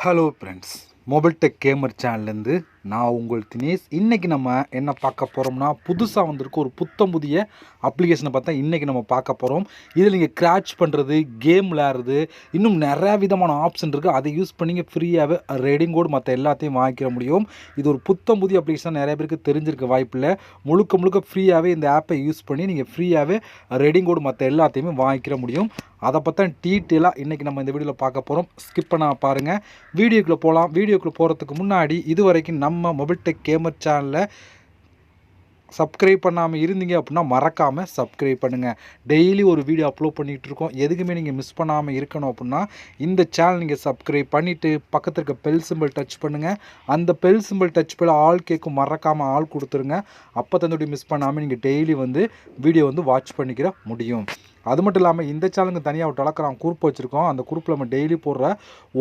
Hello friends, mobile tech gamer சேனல்லேருந்து நான் உங்கள் தினேஷ். இன்றைக்கி நம்ம என்ன பார்க்க போகிறோம்னா, புதுசாக வந்திருக்க ஒரு புத்தம் புதிய அப்ளிகேஷனை பார்த்தா இன்றைக்கி நம்ம பார்க்க போகிறோம். இதில் நீங்கள் கிராச் பண்ணுறது, கேம் விளையாடுறது, இன்னும் நிறையா விதமான ஆப்ஷன் இருக்குது. அதை யூஸ் பண்ணி ஃப்ரீயாகவே ரெடிங் கோட் மற்ற எல்லாத்தையும் வாங்கிக்க முடியும். இது ஒரு புத்தம் புதிய அப்ளிகேஷன், நிறைய பேருக்கு தெரிஞ்சிருக்க வாய்ப்பில்லை. முழுக்க முழுக்க ஃப்ரீயாகவே இந்த ஆப்பை யூஸ் பண்ணி நீங்கள் ஃப்ரீயாகவே ரெடிங் கோட் மற்ற எல்லாத்தையுமே வாங்கிக்கிற முடியும். அதை பற்றி டீட்டெயிலாக இன்றைக்கி நம்ம இந்த வீடியோவில் பார்க்க போகிறோம். ஸ்கிப் பண்ண பாருங்கள். வீடியோக்குள்ளே போகலாம். வீடியோக்குள்ளே போகிறதுக்கு முன்னாடி இது வரைக்கும் நம்ம மொபைல் டெக் கேமர் சேனலை சப்ஸ்கிரைப் பண்ணாமல் இருந்தீங்க அப்படின்னா மறக்காமல் சப்ஸ்கிரைப் பண்ணுங்கள். டெய்லி ஒரு வீடியோ அப்லோட் பண்ணிகிட்டு இருக்கோம். எதுக்குமே நீங்கள் மிஸ் பண்ணாமல் இருக்கணும் அப்படின்னா இந்த சேனல் நீங்கள் சப்ஸ்கிரைப் பண்ணிவிட்டு பக்கத்தில் இருக்க பெல் சிம்பிள் டச் பண்ணுங்கள். அந்த பெல் சிம்பிள் டச் பண்ண ஆல் கேட்கும், மறக்காமல் ஆள் கொடுத்துருங்க. அப்போ தந்தோடி மிஸ் பண்ணாமல் நீங்கள் டெய்லி வீடியோ வாட்ச் பண்ணிக்கிற முடியும். அது மட்டும் இல்லாமல் இந்த சேனலுக்கு தனியாக ஒரு டெலகிராம் குரூப் வச்சுருக்கோம். அந்த குரூப்பில் நம்ம டெய்லி போடுற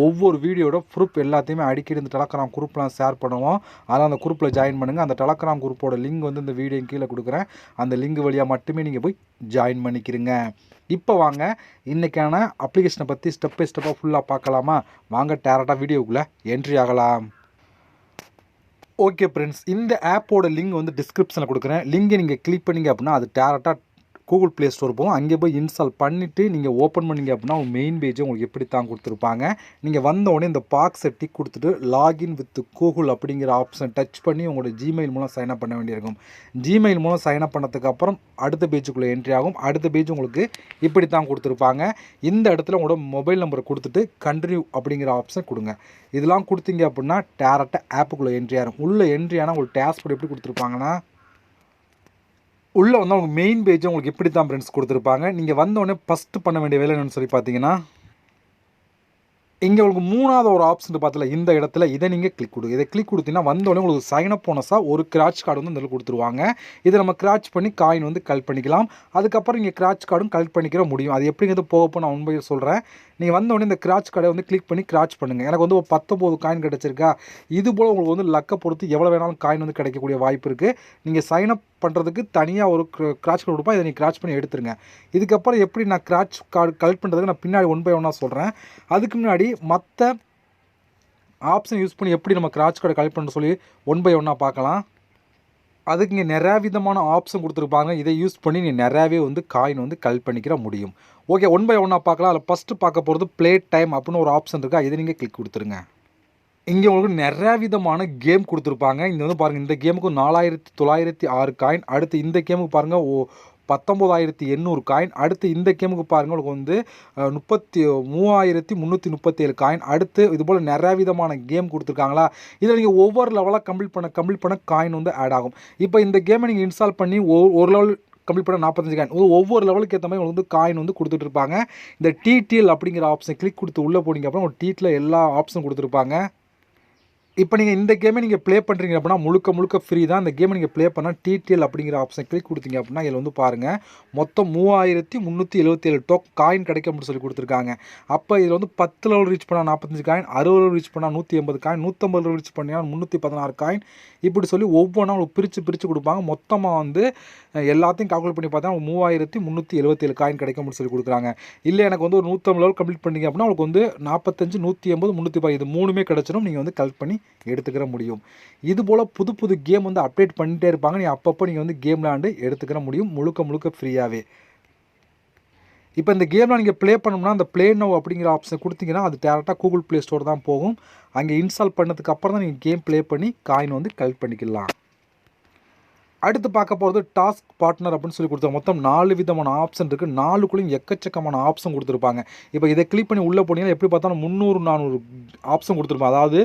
ஒவ்வொரு வீடியோட ப்ரூஃப் எல்லாத்தையுமே அடிக்கடி இந்த டெலகிராம் குரூப்லாம் ஷேர் பண்ணுவோம். அதனால் அந்த குரூப்பில் ஜாயின் பண்ணுங்கள். அந்த டெலகிராம் குரூப்போட லிங்க் இந்த வீடியோ கீழே கொடுக்குறேன். அந்த லிங்க் வழியாக மட்டுமே நீங்கள் போய் ஜாயின் பண்ணிக்கிறீங்க. இப்போ வாங்க இன்றைக்கான அப்ளிகேஷனை பற்றி ஸ்டெப் பை ஸ்டெப்பாக ஃபுல்லாக பார்க்கலாமா? வாங்க டேரெக்டாக வீடியோக்குள்ளே என்ட்ரி ஆகலாம். ஓகே ஃப்ரெண்ட்ஸ், இந்த ஆப்போட லிங்க் டிஸ்கிரிப்ஷனில் கொடுக்குறேன். லிங்கை நீங்கள் கிளிக் பண்ணிங்க அப்படின்னா அது டேரெக்டாக கூகுள் ப்ளே ஸ்டோர் போகும். அங்கே போய் இன்ஸ்டால் பண்ணிவிட்டு நீங்கள் ஓப்பன் பண்ணிங்க அப்படின்னா உங்கள் மெயின் பேஜை உங்களுக்கு எப்படி தான் கொடுத்துருப்பாங்க. நீங்கள் வந்தோடனே இந்த பாக்ஸை டிக் கொடுத்துட்டு லாகின் வித் கூகுள் அப்படிங்கிற ஆப்ஷன் டச் பண்ணி உங்களோட ஜிமெயில் மூலம் சைன்அப் பண்ண வேண்டியிருக்கும். ஜிமெயில் மூலம் சைன்அப் பண்ணதுக்கு அப்புறம் அடுத்த பேஜுக்குள்ளே என்ட்ரி ஆகும். அடுத்த பேஜ் உங்களுக்கு இப்படி தான் கொடுத்துருப்பாங்க. இந்த இடத்துல உங்களோட மொபைல் நம்பரை கொடுத்துட்டு கண்டினியூ அப்படிங்கிற ஆப்ஷன் கொடுங்க. இதெல்லாம் கொடுத்தீங்க அப்படின்னா டேரெக்டாக ஆப்புக்குள்ளே என்ட்ரி ஆகும். உள்ளே என்ட்ரி ஆனால் உங்களுக்கு டேஷ்போர்ட் எப்படி கொடுத்துருப்பாங்கன்னா, உள்ளே உங்களுக்கு மெயின் பேஜ் உங்களுக்கு இப்படி தான் ஃப்ரெண்ட்ஸ் கொடுத்துருப்பாங்க. நீங்கள் வந்தோடனே ஃபஸ்ட்டு பண்ண வேண்டிய வேலை என்னென்னு சொல்லி பார்த்தீங்கன்னா, இங்கே உங்களுக்கு மூணாவது ஒரு ஆப்ஷன் பார்த்தல, இந்த இடத்துல இதை நீங்கள் கிளிக் கொடுங்க. இதை கிளிக் கொடுத்தீங்கன்னா வந்தோடனே உங்களுக்கு சைன் அப் போனஸாக ஒரு கிராச் கார்டு இந்த இதில் கொடுத்துருவாங்க. இதை நம்ம கிராச் பண்ணி காயின் கலெக்ட் பண்ணிக்கலாம். அதுக்கப்புறம் நீங்கள் கிராச் கார்டும் கலெக்ட் பண்ணிக்கிற முடியும். அது எப்படிங்கிறது போக நான் உண்மையை சொல்கிறேன். நீங்கள் வந்தோடனே இந்த கிராச் கார்டை கிளிக் பண்ணி கிராச் பண்ணுங்கள். எனக்கு ஒரு 19 காயின் கிடச்சிருக்கா. இது போல் உங்களுக்கு லக்கை பொறுத்து எவ்வளோ வேணாலும் காயின் கிடைக்கக்கூடிய வாய்ப்பு இருக்குது. நீங்கள் சைன் அப் பண்ணுறதுக்கு தனியாக ஒரு கிராச் கார்டு கொடுப்பா. இதை நீங்கள் கிராச் பண்ணி எடுத்துருங்க. இதுக்கப்புறம் எப்படி நான் கிராச் கார்டு கலெக்ட் பண்ணுறதுக்கு நான் பின்னாடி 1 by 1 சொல்கிறேன். அதுக்கு முன்னாடி மற்ற ஆப்ஷன் யூஸ் பண்ணி எப்படி நம்ம கிராச் கார்டை கலெக்ட் பண்ண சொல்லி 1 by 1 பார்க்கலாம். அதுக்கு இங்கே நிறையா விதமான ஆப்ஷன் கொடுத்துருப்பாங்க. இதை யூஸ் பண்ணி நீ நிறையாவே காயின் கலெக்ட் பண்ணிக்கிற முடியும். ஓகே, 1 by 1 பார்க்கலாம். அதில் ஃபஸ்ட்டு பார்க்க போகிறது ப்ளே டைம் அப்படின்னு ஒரு ஆப்ஷன் இருக்கா. இதை நீங்கள் கிளிக் கொடுத்துருங்க. இங்கே உங்களுக்கு நிறையா விதமான கேம் கொடுத்துருப்பாங்க. இந்த பாருங்கள், இந்த கேமுக்கு 4906 காயின். அடுத்து இந்த கேமுக்கு பாருங்கள் 19800 காயின். அடுத்து இந்த கேமுக்கு பாருங்கள் உங்களுக்கு 3337 காயின். அடுத்து இதுபோல் நிறையா விதமான கேம் கொடுத்துருக்காங்களா. இதில் நீங்கள் ஒவ்வொரு லெவலாக கம்ப்ளீட் பண்ண காயின் ஆட் ஆகும். இப்போ இந்த கேமை நீங்கள் இன்ஸ்டால் பண்ணி ஒரு லெவல் கம்ப்ளீட் பண்ண 45 காயின். ஒவ்வொரு லெவலுக்கு ஏற்ற மாதிரி உங்களுக்கு காயின் கொடுத்துட்டு இருப்பாங்க. இந்த டிடிஎல் அப்படிங்கிற ஆப்ஷன் கிளிக் கொடுத்து உள்ளே போனீங்க அப்புறம் ஒரு டிடிஎல் எல்லா ஆப்ஷனும் கொடுத்துருப்பாங்க. இப்போ நீங்கள் இந்த கேமை நீங்கள் ப்ளே பண்ணுறீங்க அப்படின்னா முழுக்க ஃப்ரீ தான். இந்த கேமை நீங்கள் ப்ளே பண்ணால் டிடிஎல் அப்படிங்கிற ஆப்ஷன் கிளிக் கொடுத்தீங்க அப்படின்னா இதில் பாருங்கள் மொத்தம் 3377 காயின் கிடைக்கும் அப்படின்னு சொல்லி கொடுத்துருக்காங்க. அப்போ இதில் 10 லெவல் ரீச் பண்ணால் 45 காயின், 60 லெவல் ரீச் பண்ணால் 180 காயின், 150 லெவல் ரீச் பண்ணால் 316 காயின். இப்படி சொல்லி ஒவ்வொன்றா உங்களுக்கு பிரித்து கொடுப்பாங்க. மொத்தமாக எல்லாத்தையும் கால்குலேட் பண்ணி பார்த்தா 3377 காயின் கிடைக்கும் அப்படின்னு சொல்லி கொடுக்குறாங்க. இல்லை எனக்கு ஒரு 150 லெவல் கம்ப்ளீட் பண்ணிங்க அப்படின்னா உங்களுக்கு 45, 180, 310 இது மூணுமே கிடச்சிடும். நீங்கள் கலெக்ட் பண்ணி எடுத்துக்கிற முடியும். இது போல் புது கேம் அப்டேட் பண்ணிகிட்டே இருப்பாங்க. நீங்கள் அப்பப்போ நீங்கள் கேம் விளையாண்டு எடுத்துக்கிற முடியும். முழுக்க ஃப்ரீயாகவே. இப்போ இந்த கேமில் நீங்கள் ப்ளே பண்ணணும்னா அந்த ப்ளே நவ் அப்படிங்கிற ஆப்ஷன் கொடுத்தீங்கன்னா அது டேரெக்டாக கூகுள் ப்ளே ஸ்டோர் தான் போகும். அங்கே இன்ஸ்டால் பண்ணதுக்கு அப்புறம் தான் நீங்கள் கேம் ப்ளே பண்ணி காயின் கலெக்ட் பண்ணிக்கலாம். அடுத்து பார்க்க போகிறது டாஸ்க் பார்ட்னர் அப்படின்னு சொல்லி கொடுத்தாங்க. மொத்தம் 4 விதமான ஆப்ஷன் இருக்குது. 4குள்ளேயும் எக்கச்சக்கமான ஆப்ஷன் கொடுத்துருப்பாங்க. இப்போ இதை கிளிக் பண்ணி உள்ளே போனீங்கன்னா எப்படி பார்த்தாலும் 300-400 ஆப்ஷன் கொடுத்துருப்பாங்க. அதாவது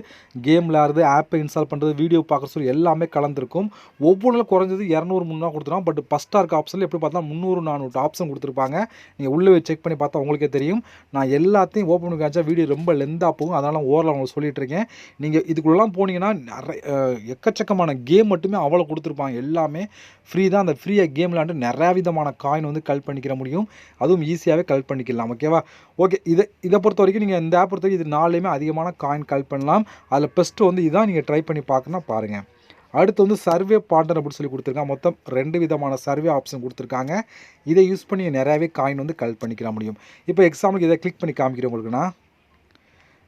கேம் விளையாடுறது, ஆப்பை இன்ஸ்டால் பண்ணுறது, வீடியோ பார்க்குறது சொல்லி எல்லாமே கலந்துருக்கும். ஒவ்வொன்றில் குறைஞ்சது 200-300 கொடுத்துருவாங்க. பட் ஃபஸ்ட்டாக இருக்க ஆப்ஷனில் எப்படி பார்த்தா 300-400 ஆப்ஷன் கொடுத்துருப்பாங்க. நீங்கள் உள்ளே செக் பண்ணி பார்த்தா உங்களுக்கே தெரியும். நான் எல்லாத்தையும் ஓப்பன் பண்ணி காமிச்சா வீடியோ ரொம்ப லென்த்தாக போகும். அதனால் ஓரளவு உங்களுக்கு சொல்லிட்டு இருக்கேன். நீங்கள் இதுக்குள்ளெல்லாம் போனீங்கன்னா எக்கச்சக்கமான கேம் மட்டுமே அவ்வளோ கொடுத்துருப்பாங்க. எல்லாமே ஃப்ரீ தான். அந்த ஃப்ரீயாக கேம் விளையாண்டு நிறையா விதமான காயின் கலெக்ட் பண்ணிக்கிற முடியும். அதுவும் ஈஸியாகவே கலெக்ட் பண்ணிக்கலாம். ஓகேவா? ஓகே, இதை பொறுத்த வரைக்கும் நீங்கள் இந்த ஆப் பொறுத்த வரைக்கும் இது 4லேயுமே அதிகமான காயின் கலெக்ட் பண்ணலாம். அதில் பெஸ்ட்டு இதான் நீங்கள் ட்ரை பண்ணி பார்க்கணும் பாருங்கள். அடுத்து சர்வே பார்ட்னர் அப்படின்னு சொல்லி கொடுத்துருக்காங்க. மொத்தம் 2 விதமான சர்வே ஆப்ஷன் கொடுத்துருக்காங்க. இதை யூஸ் பண்ணி நிறையாவே காயின் கலெக்ட் பண்ணிக்கிற முடியும். இப்போ எக்ஸாம்பிளுக்கு இதை கிளிக் பண்ணி காமிக்கிறேன் உங்களுக்குன்னா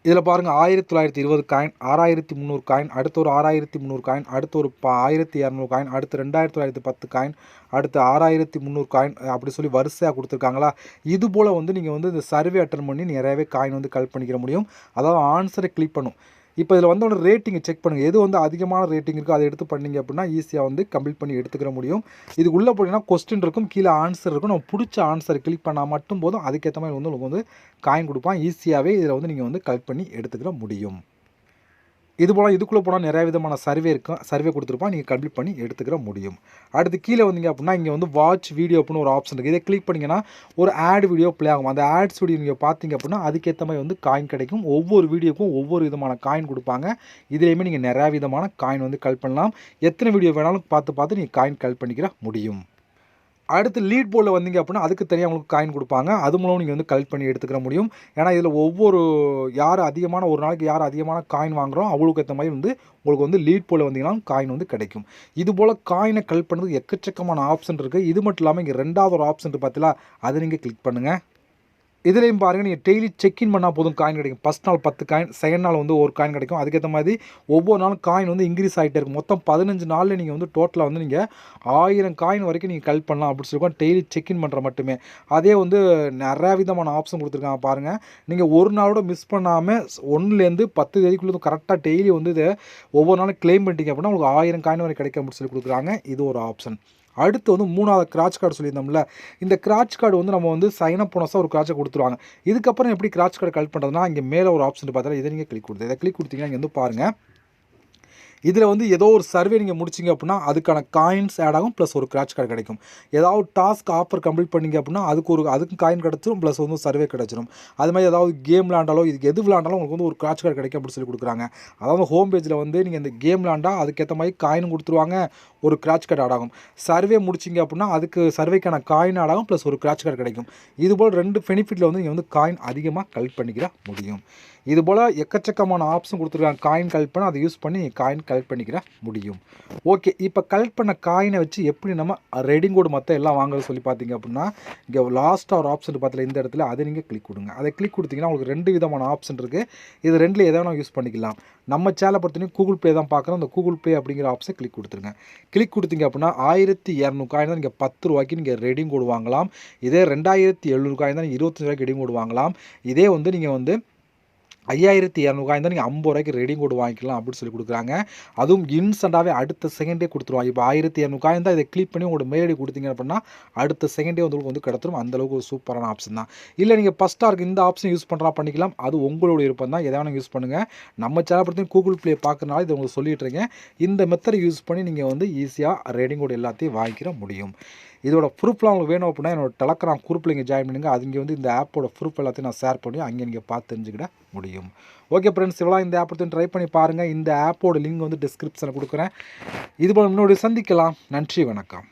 இதில் பாருங்கள் 1920 காயின், 6300 காயின், அடுத்து ஒரு 6300 காயின், அடுத்து ஒரு 1200 காயின், அடுத்து 2910 காயின், அடுத்து 6300 காயின், அப்படி சொல்லி வரிசையாக கொடுத்துருக்காங்களா. இது போல் வந்து நீங்கள் வந்து இந்த சர்வே அட்டன் பண்ணி நிறையவே காயின் வந்து கலெக்ட் பண்ணிக்கிற முடியும். அதாவது ஆன்சரை கிளிக் பண்ணும். இப்போ இதில் வந்து ஒன்று ரேட்டிங்கை செக் பண்ணுங்கள். எது வந்து அதிகமான ரேட்டிங் இருக்கோ அதை எடுத்து பண்ணிங்க அப்படின்னா ஈஸியாக வந்து கம்ப்ளீட் பண்ணி எடுத்துக்கிற முடியும். இதுக்கு உள்ளே போனீங்கன்னா கொஸ்டின் இருக்கும், கீழே ஆன்சர் இருக்கும். நம்ம பிடிச்ச ஆன்சரை கிளிக் பண்ணால் மட்டும் போதும். அதுக்கேற்ற மாதிரி வந்து உங்களுக்கு வந்து காயின் கொடுப்பான். ஈஸியாகவே இதில் வந்து நீங்கள் வந்து கலெக்ட் பண்ணி எடுத்துக்கிற முடியும். இது போல் இதுக்குள்ளே போனால் நிறைய விதமான சர்வே இருக்கும். சர்வே கொடுத்துருப்பான், நீங்கள் கம்ப்ளீட் பண்ணி எடுத்துக்கிற முடியும். அடுத்து கீழே வந்தீங்க அப்படின்னா இங்கே வந்து வாட்ச் வீடியோ அப்படின்னு ஒரு ஆப்ஷன் இருக்குது. இதை கிளிக் பண்ணிங்கன்னா ஒரு ஆட் வீடியோ ப்ளே ஆகும். அந்த ஆட்ஸ் வீடியோ நீங்கள் பார்த்தீங்க அப்படின்னா அதுக்கேற்ற மாதிரி வந்து காயின் கிடைக்கும். ஒவ்வொரு வீடியோக்கும் ஒவ்வொரு விதமான காயின் கொடுப்பாங்க. இதுலேயுமே நீங்கள் நிறையா விதமான காயின் வந்து கலெக்ட் பண்ணலாம். எத்தனை வீடியோ வேணாலும் பார்த்து நீங்கள் காயின் கலெக்ட் பண்ணிக்கிற முடியும். அடுத்து லீட் போர்டில் வந்தீங்க அப்படின்னா அதுக்கு தனியாக உங்களுக்கு காயின் கொடுப்பாங்க. அது மூலம் நீங்கள் வந்து கலெக்ட் பண்ணி எடுத்துக்கிற முடியும். ஏன்னா இதில் ஒவ்வொரு ஒரு நாளைக்கு யார் அதிகமான காயின் வாங்குகிறோம் அவங்களுக்கு ஏற்ற மாதிரி வந்து உங்களுக்கு வந்து லீட் போர்டில் வந்தீங்கன்னா காயின் வந்து கிடைக்கும். இது போல் காயினை கலெக்ட் பண்ணுறதுக்கு எக்கச்சக்கமான ஆப்ஷன் இருக்குது. இது மட்டும் இல்லாமல் இங்கே ரெண்டாவது ஒரு ஆப்ஷன் பார்த்தீங்களா, அதை நீங்கள் கிளிக் பண்ணுங்கள். இதுலேயும் பாருங்கள், நீங்கள் டெய்லி செக்இன் பண்ணால் போதும் காயின் கிடைக்கும். ஃபஸ்ட் நாள் 10 காயின், செகண்ட் நாள் வந்து ஒரு காயின் கிடைக்கும். அதுக்கேற்ற மாதிரி ஒவ்வொரு நாளும் காயின் வந்து இன்க்ரீஸ் ஆகிட்டே இருக்கும். மொத்தம் 15 நாளில் நீங்கள் வந்து டோட்டலாக வந்து நீங்கள் 1000 காயின் வரைக்கும் நீங்கள் கலெக்ட் பண்ணலாம் அப்படின்னு சொல்லியிருக்கோம். டெய்லி செக்இன் பண்ணுற மட்டுமே. அதே வந்து நிறையா விதமான ஆப்ஷன் கொடுத்துருக்காங்க பாருங்கள். நீங்கள் ஒரு நாளோட மிஸ் பண்ணாமல் 1லேருந்து 10 தேதிக்குள்ளே கரெக்டாக டெய்லி வந்து இதை ஒவ்வொரு நாளும் கிளைம் பண்ணிட்டீங்க அப்படின்னா உங்களுக்கு 1000 காயின் வரை கிடைக்கும் அப்படின்னு சொல்லி கொடுக்குறாங்க. இது ஒரு ஆப்ஷன். அடுத்து வந்து 3வது கிராச் கார்டு சொல்லியிருந்தோம்ல, இந்த கிராச் கார்டு வந்து நம்ம வந்து சைன் அப் போனஸாக ஒரு கிராச்சை கொடுத்துருவாங்க. இதுக்கப்புறம் எப்படி கிராச் கார்டு கலெக்ட் பண்ணுறதுனா இங்கே மேலே ஒரு ஆப்ஷன் பார்த்தா இதை நீங்கள் கிளிக் கொடுத்து இதை கிளிக் கொடுத்தீங்கன்னா இங்கே வந்து பாருங்கள். இதில் வந்து ஏதோ ஒரு சர்வே நீங்கள் முடிச்சிங்க அப்படின்னா அதுக்கான காயின்ஸ் ஆட் ஆகும், ப்ளஸ் ஒரு கிராச் கார்டு கிடைக்கும். ஏதாவது டாஸ்க் ஆஃபர் கம்ப்ளீட் பண்ணிங்க அப்படின்னா அதுக்கும் காயின் கிடச்சிரும், ப்ளஸ் வந்து சர்வே கிடச்சிரும். அது மாதிரி ஏதாவது கேம் விளாண்டாலோ இதுக்கு எது விளாண்டாலும் உங்களுக்கு வந்து ஒரு கிராச் கார்டு கிடைக்கும் அப்படின்னு சொல்லி கொடுக்குறாங்க. அதாவது ஹோம் பேஜில் வந்து நீங்கள் இந்த கேம் விளாண்டா அதுக்கேற்ற மாதிரி காயினும் கொடுத்துருவாங்க, ஒரு கிராச் கார்டு ஆட் ஆகும். சர்வே முடிச்சிங்க அப்படின்னா அதுக்கு சர்வேக்கான காயின் ஆட் ஆகும், ப்ளஸ் ஒரு கிராச் கார்டு கிடைக்கும். இதுபோல் 2 பெனிஃபிட்டில் வந்து நீங்கள் வந்து காயின் அதிகமாக கலெக்ட் பண்ணிக்கிற முடியும். இதுபோல் எக்கச்சக்கமான ஆப்ஷன் கொடுத்துருக்காங்க. காயின் கலெக்ட் பண்ண அதை யூஸ் பண்ணி காயின் கலெக்ட் பண்ணிக்கிற முடியும். ஓகே, இப்போ கலெக்ட் பண்ண காயினை வச்சு எப்படி நம்ம ரெடிங் கோடு மற்ற எல்லாம் வாங்குறது சொல்லி பார்த்தீங்க அப்படின்னா இங்கே லாஸ்ட்டாக ஒரு ஆப்ஷன் பார்த்தீங்கன்னா இந்த இடத்துல அதை நீங்கள் கிளிக் கொடுங்க. அதை கிளிக் கொடுத்தீங்கன்னா உங்களுக்கு 2 விதமான ஆப்ஷன் இருக்குது. இது 2ல் எதாவது நம்ம யூஸ் பண்ணிக்கலாம். நம்ம சேனலை பொறுத்தவரைக்கும் கூகுள் பே தான் பார்க்குறோம். அந்த கூகுள் பே அப்படிங்கிற ஆப்ஷன் கிளிக் கொடுத்துருங்க. கிளிக் கொடுத்தீங்க அப்படின்னா 1200 காயின் தான் நீங்கள் 10 ரூபாய்க்கு நீங்கள் ரெடிங் கோடு வாங்கலாம். இதே 2700 காயின் தான் நீங்கள் 25 ரூபாய்க்கு ரெடிங் கோடு வாங்கலாம். இதே வந்து நீங்கள் வந்து 5200 காயின் தான் நீங்கள் 50 ரூபாய்க்கு ரெடிங் கோடு வாங்கிக்கலாம் அப்படின்னு சொல்லி கொடுக்குறாங்க. அதுவும் இன்ஸ்டண்ட்டாகவே அடுத்த செகண்டே கொடுத்துருவாங்க. இப்போ 1200 காயின் தான் இதை கிளிக் பண்ணி உங்களோட மெயில் ஐடி கொடுத்தீங்க அப்படின்னா அடுத்த செகண்டே வந்து உங்களுக்கு வந்து கிடச்சிரும். அந்தளவுக்கு ஒரு சூப்பரான ஆப்ஷன் தான். இல்லை நீங்கள் ஃபஸ்ட்டாக இருக்குது இந்த ஆப்ஷன் யூஸ் பண்ணுறா பண்ணிக்கலாம். அது உங்களோட விருப்பம் தான், எதாவது யூஸ் பண்ணுங்கள். நம்ம சேனல் பற்றி கூகுள் ப்ளே பார்க்குறனால இதை உங்களுக்கு சொல்லிட்டு இருக்கேன். இந்த மெத்தடை யூஸ் பண்ணி நீங்கள் வந்து ஈஸியாக ரெடிங் கோடு எல்லாத்தையும் வாங்கிக்கிற முடியும். இதோட ப்ரூஃப்லாம் உங்களுக்கு வேணும் அப்படின்னா என்னோட டெலகிராம் குரூப்பில் நீங்கள் ஜாயின் பண்ணுங்கள். அது இங்கே வந்து இந்த ஆப்போட ப்ரூஃப் எல்லாத்தையும் நான் ஷேர் பண்ணி அங்கே நீங்கள் பார்த்து தெரிஞ்சுக்கிட முடியும். ஓகே ஃப்ரெண்ட்ஸ், இவ்வளோ இந்த ஆப் ட்ரை பண்ணி பாருங்கள். இந்த ஆப்போட லிங்க் வந்து டிஸ்கிரிப்ஷனில் கொடுக்குறேன். இதுபோல் இன்னொரு சந்திக்கலாம். நன்றி, வணக்கம்.